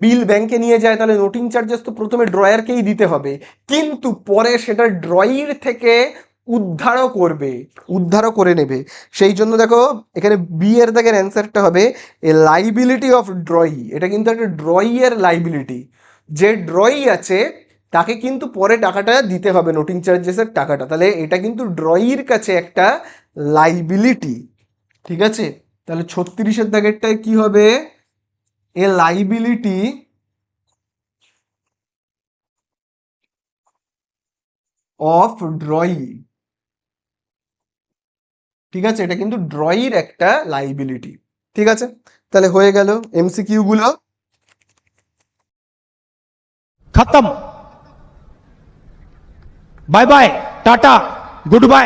বিল ব্যাংকে নিয়ে যায় তাহলে নোটিং চার্জেস তো প্রথমে ড্রয়ারকেই দিতে হবে, কিন্তু পরে সেটা ড্রয়ির থেকে উদ্ধারও করে নেবে। সেই জন্য দেখো এখানে বি এর দাগের অ্যান্সারটা হবে এ লাইবিলিটি অফ ড্রয়ি। এটা কিন্তু একটা ড্রয়ি এর লাইবিলিটি, যে ড্রয়ি আছে তাকে কিন্তু পরে টাকাটা দিতে হবে, নোটিং চার্জেসের টাকাটা, তাহলে এটা কিন্তু ড্রয়ির কাছে একটা লাইবিলিটি। ঠিক আছে, তাহলে 36-এর দাগেরটায় কি হবে, এ লাইবিলিটি অফ ড্রয়ি। ঠিক আছে, এটা কিন্তু ড্রয়ির একটা লাইবিলিটি। ঠিক আছে, তাহলে হয়ে গেল এমসিকিউ গুলো। खत्म। Bye bye, tata, good bye.